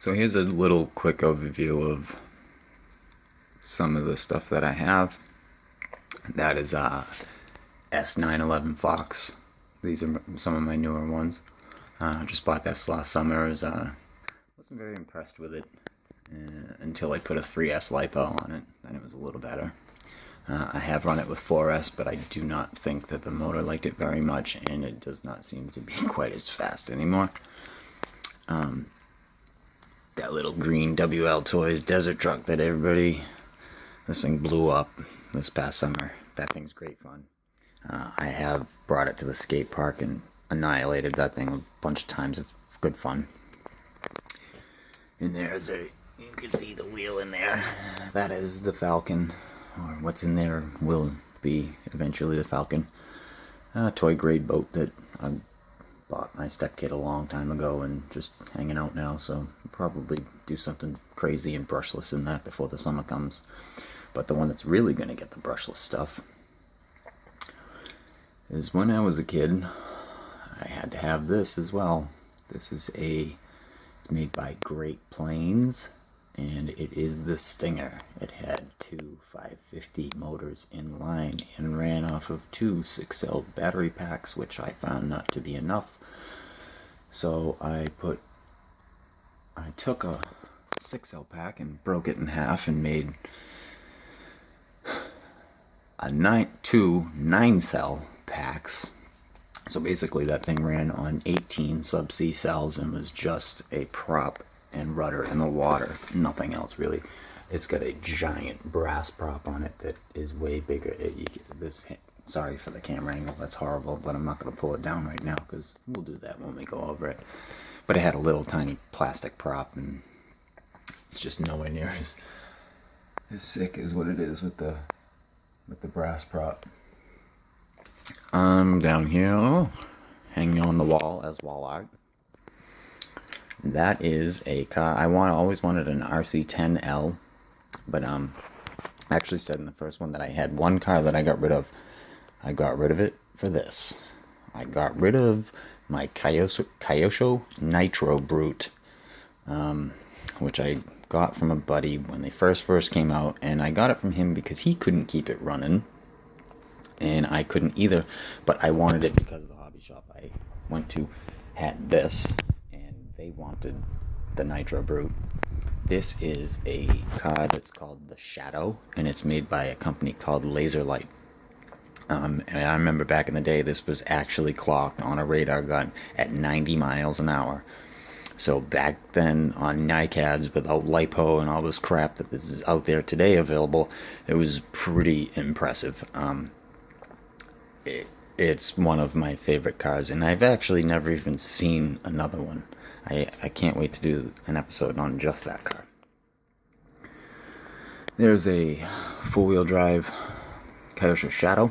So here's a little quick overview of some of the stuff that I have. That is S911 Fox. These are some of my newer ones. Just bought this last summer. Wasn't very impressed with it until I put a 3S LiPo on it. Then it was a little better. I have run it with 4S, but I do not think that the motor liked it very much, and it does not seem to be quite as fast anymore. That little green WL Toys desert truck that this thing blew up this past summer. That thing's great fun. I have brought it to the skate park and annihilated that thing a bunch of times. It's good fun. And you can see the wheel in there. That is the Falcon, or what's in there will be eventually the Falcon. Toy grade boat that I bought my stepkid a long time ago and just hanging out now, so I'll probably do something crazy and brushless in that before the summer comes. But the one that's really going to get the brushless stuff is when I was a kid, I had to have this as well. This is it's made by Great Plains, and it is the Stinger. It had two 550 motors in line and ran off of two 6L battery packs, which I found not to be enough. So I took a 6L pack and broke it in half and made two 9-cell packs. So basically that thing ran on 18 sub-C cells and was just a prop and rudder in the water, nothing else really. It's got a giant brass prop on it that is way bigger. Sorry for the camera angle, that's horrible, but I'm not going to pull it down right now because we'll do that when we go over it. But it had a little tiny plastic prop, and it's just nowhere near as sick as what it is with the brass prop. Down here, hanging on the wall as wall art. That is a car. I always wanted an RC10L, but I actually said in the first one that I had one car that I got rid of. I got rid of it for this. I got rid of my Kyosho Nitro Brute, which I got from a buddy when they first came out, and I got it from him because he couldn't keep it running, and I couldn't either, but I wanted it because the hobby shop I went to had this, and they wanted the Nitro Brute. This is a car that's called the Shadow, and it's made by a company called Laserlight. And I remember back in the day, this was actually clocked on a radar gun at 90 miles an hour. So back then on NICADs without LiPo and all this crap that this is out there today available, it was pretty impressive. It's one of my favorite cars, and I've actually never even seen another one. I can't wait to do an episode on just that car. There's a four-wheel drive Kyosho Shadow,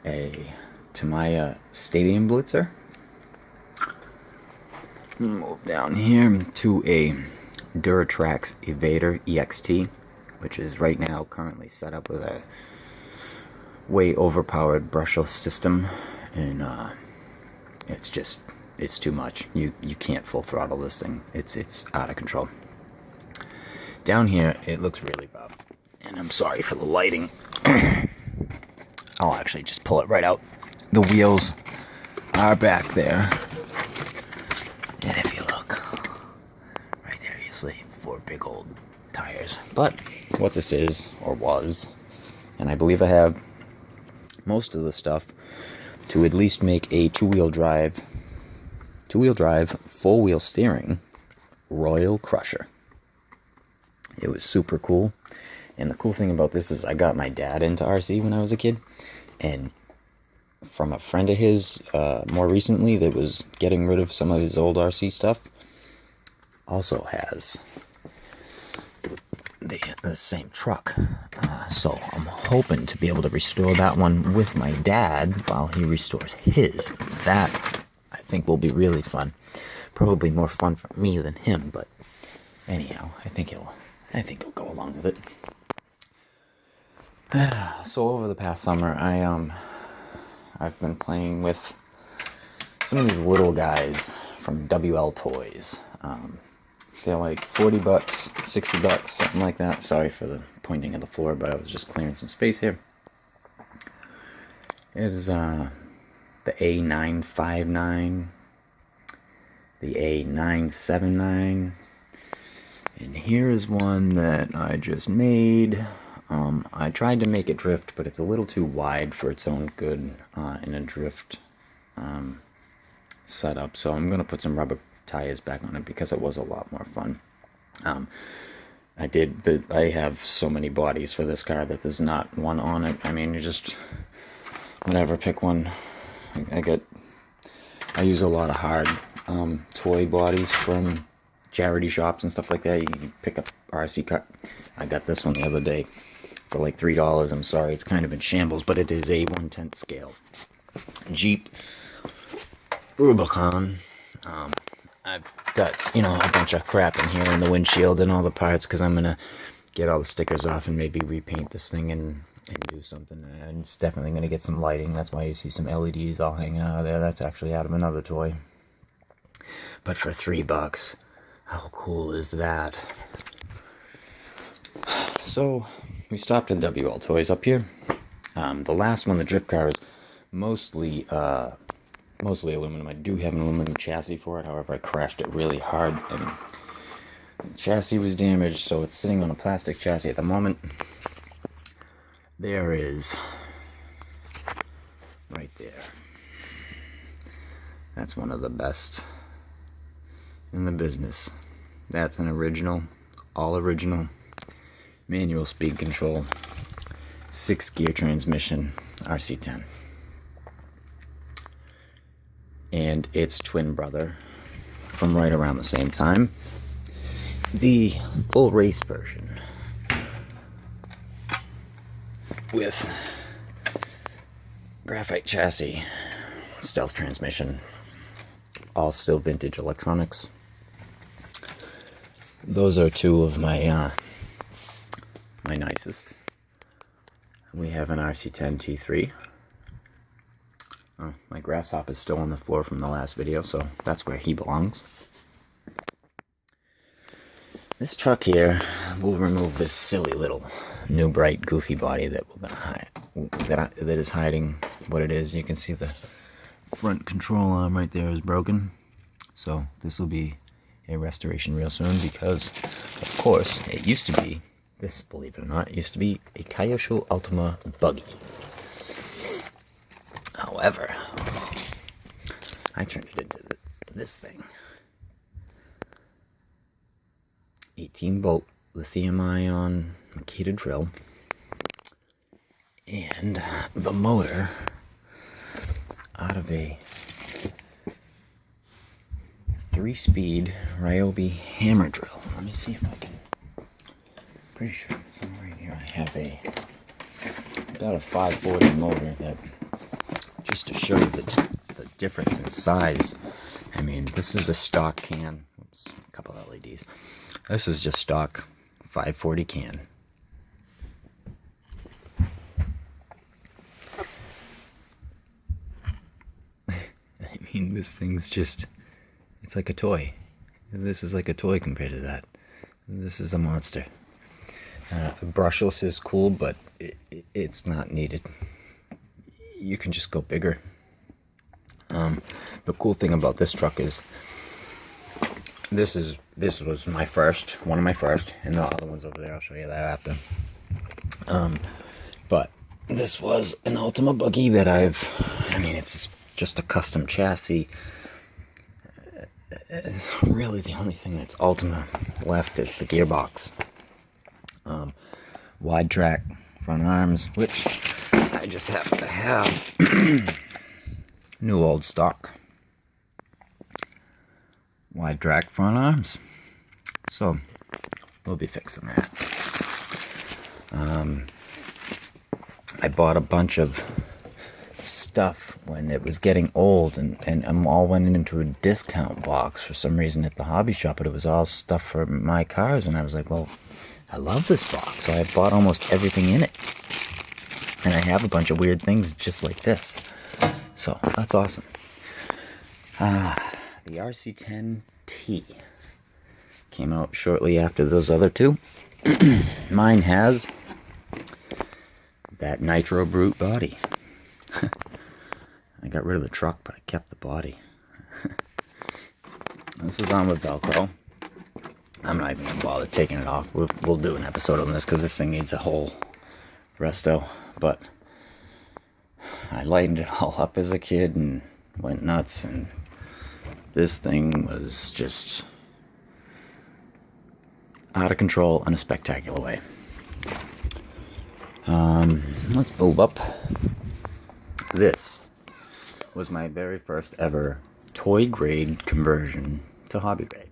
a Tamiya Stadium Blitzer. Move down here to a Duratrax Evader EXT, which is right now currently set up with a way overpowered brushless system, and it's too much. You can't full throttle this thing. It's out of control. Down here it looks really rough, and I'm sorry for the lighting. I'll actually just pull it right out. The wheels are back there, and if you look right there, you see 4 big old tires. But what this is, or was, and I believe I have most of the stuff to at least make a two-wheel drive, 4-wheel steering Royal Crusher. It was super cool. And the cool thing about this is I got my dad into RC when I was a kid, and from a friend of his more recently that was getting rid of some of his old RC stuff, also has the same truck. So I'm hoping to be able to restore that one with my dad while he restores his. That I think will be really fun. Probably more fun for me than him, but anyhow, I think he'll go along with it. So over the past summer, I've been playing with some of these little guys from WL Toys. They're like 40 bucks, 60 bucks, something like that. Sorry for the pointing of the floor, but I was just clearing some space here. It is the A959, the A979, and here is one that I just made. I tried to make it drift, but it's a little too wide for its own good in a drift setup, so I'm going to put some rubber tires back on it because it was a lot more fun. I have so many bodies for this car that there's not one on it. I mean, you just, whatever, pick one. I use a lot of hard toy bodies from charity shops and stuff like that. You can pick up RC car. I got this one the other day for like $3. I'm sorry, it's kind of in shambles, but it is a 1/10 scale Jeep Rubicon. I've got, a bunch of crap in here in the windshield and all the parts because I'm going to get all the stickers off and maybe repaint this thing and do something. And it's definitely going to get some lighting. That's why you see some LEDs all hanging out of there. That's actually out of another toy. But for $3, how cool is that? So, we stopped at WL Toys up here. The last one, the drift car, is mostly aluminum. I do have an aluminum chassis for it, however I crashed it really hard and the chassis was damaged, so it's sitting on a plastic chassis at the moment. There is, right there, that's one of the best in the business. That's an original, all original, manual speed control, 6-gear transmission, RC10. And its twin brother from right around the same time, the full race version with graphite chassis, stealth transmission, all still vintage electronics. Those are two of my my nicest. We have an RC10 T3. Oh, my grasshopper is still on the floor from the last video, so that's where he belongs. This truck here will remove this silly little new bright goofy body that we're gonna hide, that is hiding what it is. You can see the front control arm right there is broken, so this will be a restoration real soon because, of course, it used to be this. Believe it or not, it used to be a Kyosho Ultima buggy. However, I turned it into this thing. 18-volt lithium-ion Makita drill, and the motor out of a 3-speed Ryobi hammer drill. Let me see if I can. Pretty sure somewhere in here I have about a 540 motor that. Just to show you the difference in size. I mean, this is a stock can. Oops, a couple of LEDs. This is just stock 540 can. I mean, this thing's just, it's like a toy. This is like a toy compared to that. This is a monster. Brushless is cool, but it's not needed. You can just go bigger. The cool thing about this truck is this was one of my first, and the other one's over there. I'll show you that after. But this was an Ultima buggy that it's just a custom chassis. Really, the only thing that's Ultima left is the gearbox. Wide track front arms, which I just happen to have. New old stock. Wide track front arms. So, we'll be fixing that. I bought a bunch of stuff when it was getting old, and all went into a discount box for some reason at the hobby shop, but it was all stuff for my cars, and I was like, well, I love this box, so I bought almost everything in it. And I have a bunch of weird things just like this. So, that's awesome. the RC10T. Came out shortly after those other two. Mine has that Nitro Brute body. I got rid of the truck, but I kept the body. This is on with Velcro. I'm not even going to bother taking it off. We'll do an episode on this because this thing needs a whole resto. But I lightened it all up as a kid and went nuts. And this thing was just out of control in a spectacular way. Let's move up. This was my very first ever toy grade conversion to hobby grade.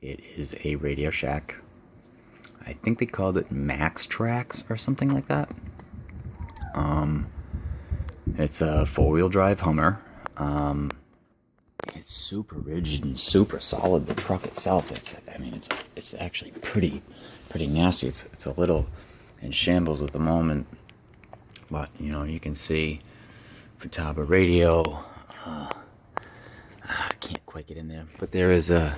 It is a Radio Shack. I think they called it Max Trax or something like that. It's a 4-wheel drive Hummer. It's super rigid and super solid. The truck itself, it's actually pretty nasty. It's a little in shambles at the moment, but you can see Futaba radio. I can't quite get in there, but there is a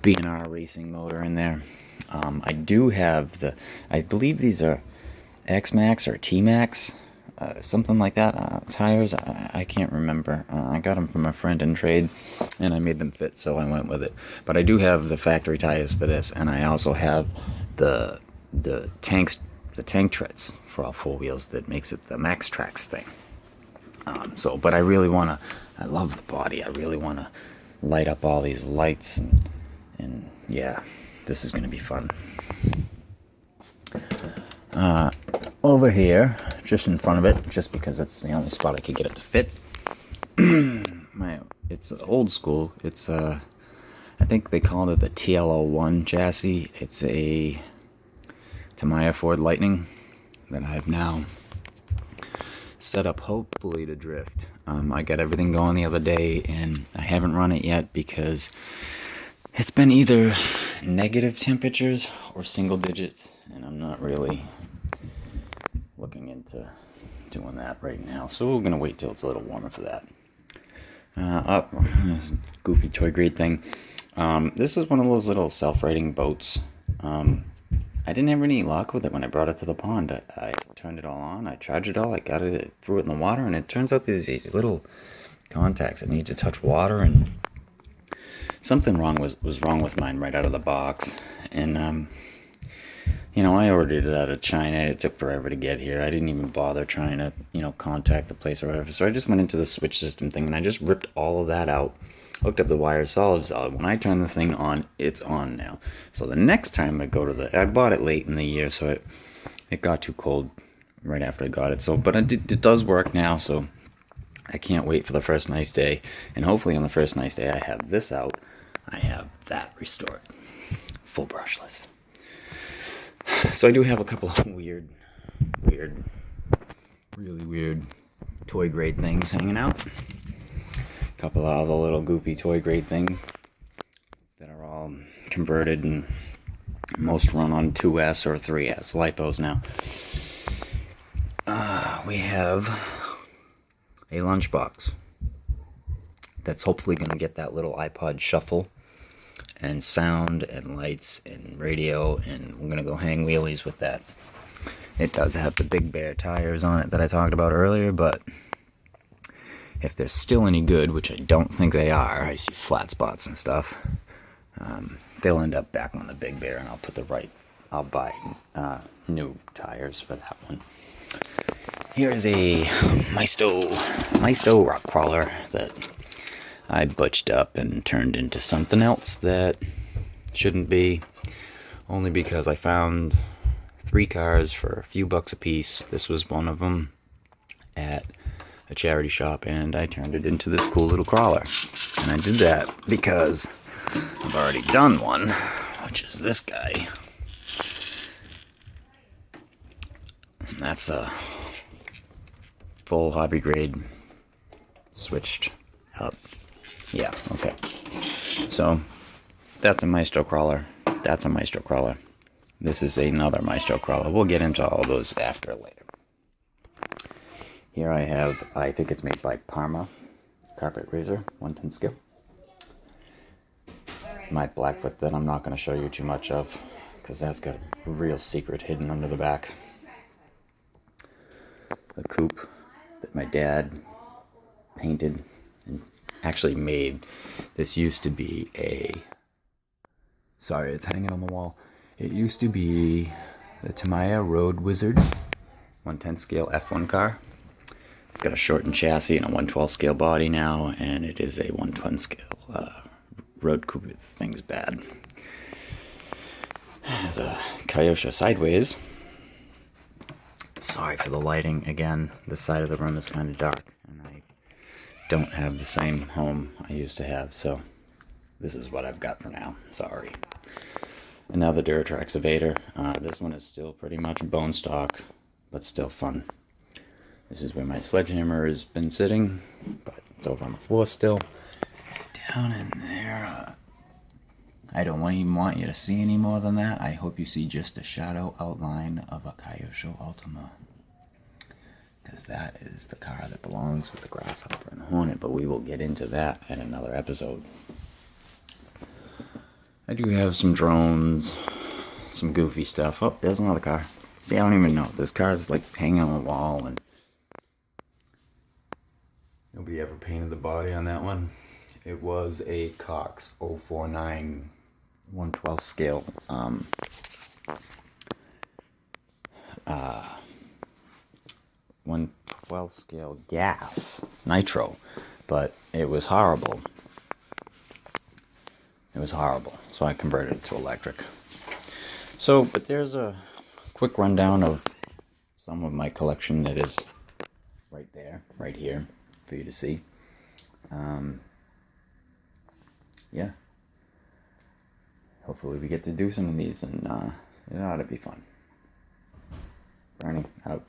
B&R racing motor in there. I do have I believe these are X-Max or T-Max, something like that, tires. I can't remember. I got them from a friend in trade, and I made them fit, so I went with it. But I do have the factory tires for this, and I also have the tank treads for all 4 wheels that makes it the Max Trax thing. But I really want to, I love the body. I really want to light up all these lights, and yeah, this is going to be fun. Over here, just in front of it, just because that's the only spot I could get it to fit. It's old school. It's I think they called it the TLO1 chassis. It's a Tamiya Ford Lightning that I've now set up hopefully to drift. I got everything going the other day, and I haven't run it yet because it's been either negative temperatures or single digits, and I'm not really looking into doing that right now. So we're gonna wait till it's a little warmer for that. Goofy toy grade thing. This is one of those little self-righting boats. I didn't have any luck with it when I brought it to the pond. I turned it all on, I charged it all, I got it, threw it in the water, and it turns out there's these little contacts that need to touch water, and something was wrong with mine right out of the box. And I ordered it out of China. It took forever to get here. I didn't even bother trying to contact the place or whatever. So I just went into the switch system thing, and I just ripped all of that out, hooked up the wires solid. When I turn the thing on, it's on now. So the next time I go to I bought it late in the year, so it got too cold right after I got it. But it does work now, so I can't wait for the first nice day. And hopefully on the first nice day I have this out, I have that restored, full brushless. So I do have a couple of weird, really weird toy grade things hanging out. A couple of other little goofy toy grade things that are all converted, and most run on 2S or 3S lipos now. We have a lunchbox that's hopefully going to get that little iPod shuffle and sound and lights and radio, and we're going to go hang wheelies with that. It does have the Big Bear tires on it that I talked about earlier, but if they're still any good, which I don't think they are, I see flat spots and stuff, they'll end up back on the Big Bear, and I'll buy new tires for that one. Here's a Maisto rock crawler that I butched up and turned into something else that shouldn't be, only because I found 3 cars for a few bucks a piece. This was one of them at a charity shop, and I turned it into this cool little crawler. And I did that because I've already done one, which is this guy. And that's a full hobby grade switched up. Yeah, okay. So that's a Maestro crawler. That's a Maestro crawler. This is another Maestro crawler. We'll get into all those after later. Here I have, I think it's made by Parma Carpet Razor 110 scale. my Blackfoot that I'm not going to show you too much of, because that's got a real secret hidden under the back. The coupe that my dad painted and actually made. This used to be sorry, it's hanging on the wall. It used to be the Tamiya Road Wizard 110 scale F1 car. It's got a shortened chassis and a 112 scale body now, and it is a 110 scale road coupe. The thing's bad. There's a Kyosho sideways. Sorry for the lighting. Again, this side of the room is kind of dark, and I don't have the same home I used to have, so this is what I've got for now. Sorry. Another Duratrax Evader. This one is still pretty much bone stock, but still fun. This is where my sledgehammer has been sitting, but it's over on the floor still. Down in there, I don't even want you to see any more than that. I hope you see just a shadow outline of a Kyosho Ultima, because that is the car that belongs with the Grasshopper and the Hornet, but we will get into that in another episode. I do have some drones, some goofy stuff. Oh, there's another car. See, I don't even know. This car is like hanging on the wall, and nobody ever painted the body on that one. It was a Cox 049 112 scale 112 scale gas nitro, but it was horrible. It was horrible, so I converted it to electric. So, but there's a quick rundown of some of my collection that is right there, right here, for you to see. Yeah. Hopefully we get to do some of these, and it ought to be fun. Bernie, out.